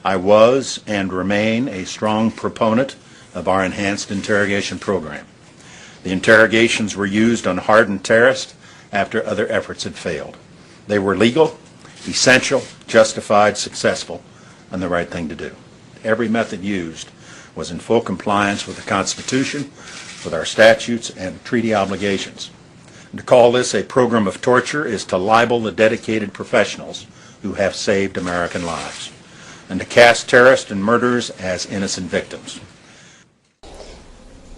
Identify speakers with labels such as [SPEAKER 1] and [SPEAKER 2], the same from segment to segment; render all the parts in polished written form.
[SPEAKER 1] I was and remain a strong proponent of our enhanced interrogation program. The interrogations were used on hardened terrorists after other efforts had failed. They were legal, essential, justified, successful, and the right thing to do. Every method used was in full compliance with the Constitution, with our statutes and treaty obligations. And to call this a program of torture is to libel the dedicated professionals who have saved American lives, and to cast terrorists and murderers as innocent victims.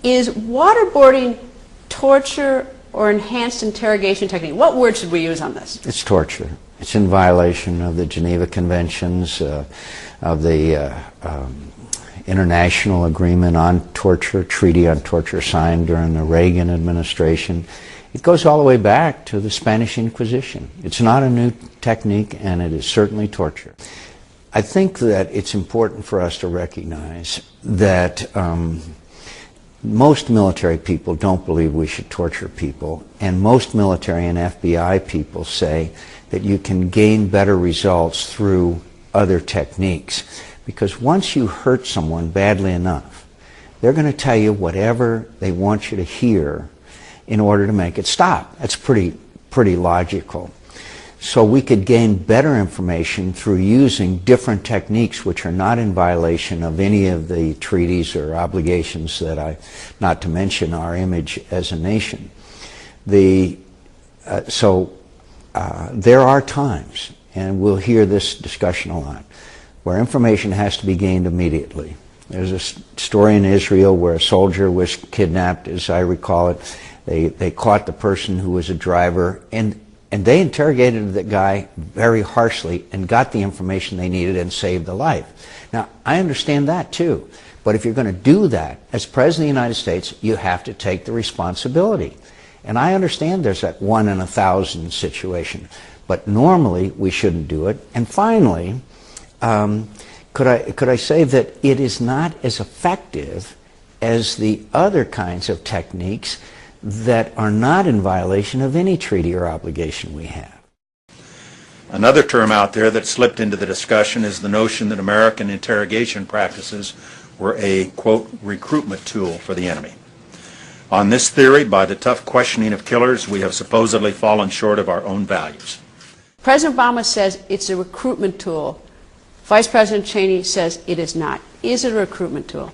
[SPEAKER 2] Is waterboarding torture or enhanced interrogation technique? What word should we use on this?
[SPEAKER 3] It's torture. It's in violation of the Geneva Conventions, of the International Agreement on Torture, Treaty on Torture signed during the Reagan administration. It goes all the way back to the Spanish Inquisition. It's not a new technique, and it is certainly torture. I think that it's important for us to recognize that most military people don't believe we should torture people, and most military and FBI people say that you can gain better results through other techniques. Because once you hurt someone badly enough, they're going to tell you whatever they want you to hear in order to make it stop. That's pretty logical. So we could gain better information through using different techniques which are not in violation of any of the treaties or obligations that not to mention our image as a nation. There are times, and we'll hear this discussion a lot, where information has to be gained immediately. There's a story in Israel where a soldier was kidnapped, as I recall it. They caught the person who was a driver, and they interrogated the guy very harshly and got the information they needed and saved the life. Now, I understand that too, but if you're going to do that, as President of the United States, you have to take the responsibility. And I understand there's that 1 in 1,000 situation, but normally we shouldn't do it. And finally, could I say that it is not as effective as the other kinds of techniques that are not in violation of any treaty or obligation we have.
[SPEAKER 1] Another term out there that slipped into the discussion is the notion that American interrogation practices were a, quote, recruitment tool for the enemy. On this theory, by the tough questioning of killers, we have supposedly fallen short of our own values.
[SPEAKER 2] President Obama says it's a recruitment tool. Vice President Cheney says it is not. Is it a recruitment tool?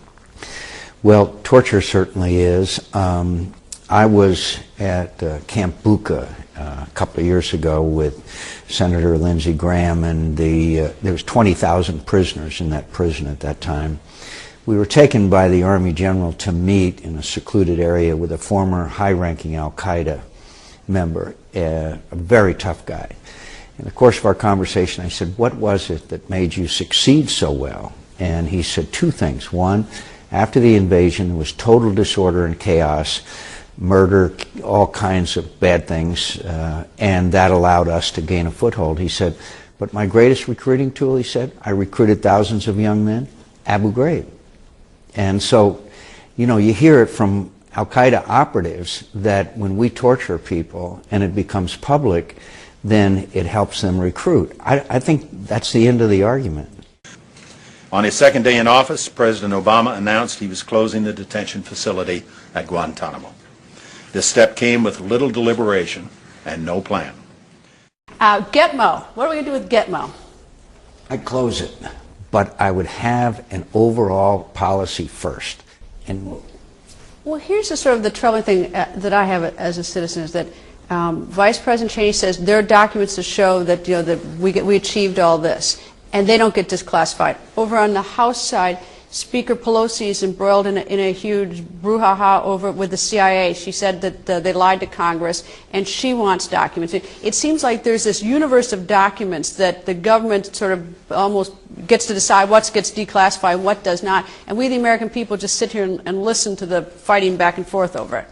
[SPEAKER 3] Well, torture certainly is. I was at Camp Bucca a couple of years ago with Senator Lindsey Graham, and there was 20,000 prisoners in that prison at that time. We were taken by the Army General to meet in a secluded area with a former high-ranking Al-Qaeda member, a very tough guy. In the course of our conversation, I said, "What was it that made you succeed so well?" And he said two things. One, after the invasion, there was total disorder and chaos, murder, all kinds of bad things, and that allowed us to gain a foothold. He said, "But my greatest recruiting tool," he said, "I recruited thousands of young men, Abu Ghraib." And so, you know, you hear it from Al-Qaeda operatives that when we torture people and it becomes public, then it helps them recruit. I think that's the end of the argument.
[SPEAKER 1] On his second day in office, President Obama announced he was closing the detention facility at Guantanamo. This step came with little deliberation and no plan.
[SPEAKER 2] Gitmo. What are we going to do with Gitmo?
[SPEAKER 3] I'd close it, but I would have an overall policy first. And
[SPEAKER 2] well, here's the sort of the troubling thing that I have as a citizen is that Vice President Cheney says there are documents to show that, you know, that we achieved all this, and they don't get disclassified. Over on the House side, Speaker Pelosi is embroiled in a huge brouhaha over with the CIA. She said that they lied to Congress, and she wants documents. It seems like there's this universe of documents that the government sort of almost gets to decide what gets declassified, what does not, and we, the American people, just sit here and listen to the fighting back and forth over it.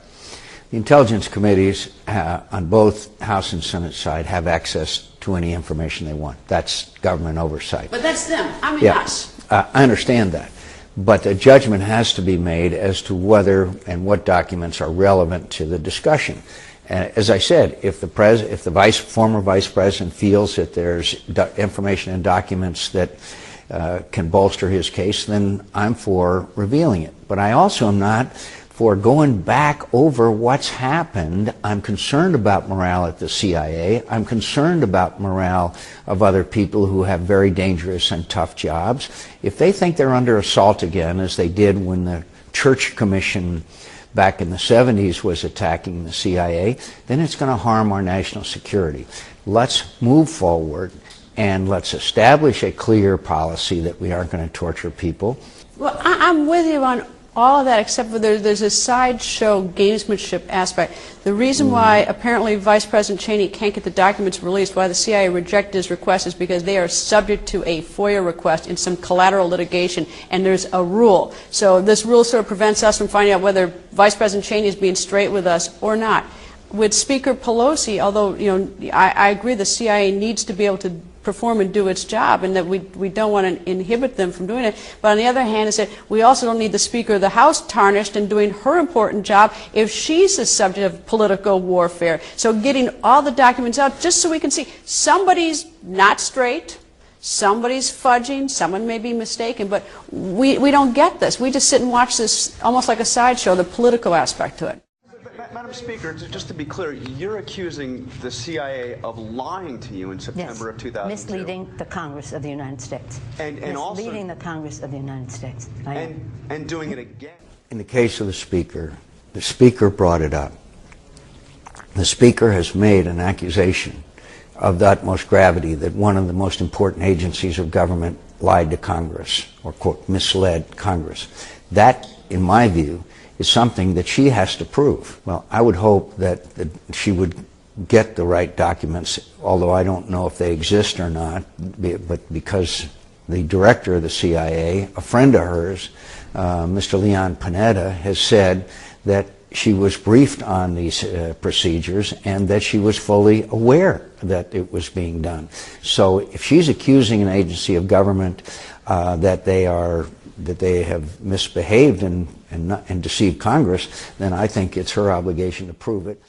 [SPEAKER 3] the intelligence committees on both House and Senate side have access to any information they want. That's government oversight.
[SPEAKER 2] But that's them. I mean us.
[SPEAKER 3] I understand that. But a judgment has to be made as to whether and what documents are relevant to the discussion. As I said, if the former vice president feels that there's information and documents that can bolster his case, then I'm for revealing it. But I also am not for going back over what's happened. I'm concerned about morale at the CIA. I'm concerned about morale of other people who have very dangerous and tough jobs. If they think they're under assault again, as they did when the Church Commission back in the 70s was attacking the CIA, then it's going to harm our national security. Let's move forward and let's establish a clear policy that we aren't going to torture people.
[SPEAKER 2] Well, I'm with you on all of that, except for there's a sideshow gamesmanship aspect. The reason why apparently Vice President Cheney can't get the documents released, why the CIA rejected his request, is because they are subject to a FOIA request in some collateral litigation, and there's a rule. So this rule sort of prevents us from finding out whether Vice President Cheney is being straight with us or not. With Speaker Pelosi, although I agree the CIA needs to be able to perform and do its job, and that we don't want to inhibit them from doing it. But on the other hand, is that we also don't need the Speaker of the House tarnished and doing her important job if she's the subject of political warfare. So getting all the documents out just so we can see somebody's not straight, somebody's fudging, someone may be mistaken, but we don't get this. We just sit and watch this almost like a sideshow, the political aspect to it.
[SPEAKER 4] Madam Speaker, just to be clear, you're accusing the CIA of lying to you in September of 2002.
[SPEAKER 5] Misleading the Congress of the United States.
[SPEAKER 4] And
[SPEAKER 5] misleading the Congress of the United States.
[SPEAKER 4] And doing it again.
[SPEAKER 3] In the case of the Speaker brought it up. The Speaker has made an accusation of the utmost gravity that one of the most important agencies of government lied to Congress, or, quote, misled Congress. That, in my view, is something that she has to prove. Well, I would hope that she would get the right documents, although I don't know if they exist or not, but because the director of the CIA, a friend of hers, Mr. Leon Panetta, has said that she was briefed on these procedures and that she was fully aware that it was being done. So if she's accusing an agency of government that they have misbehaved and deceived Congress, then I think it's her obligation to prove it.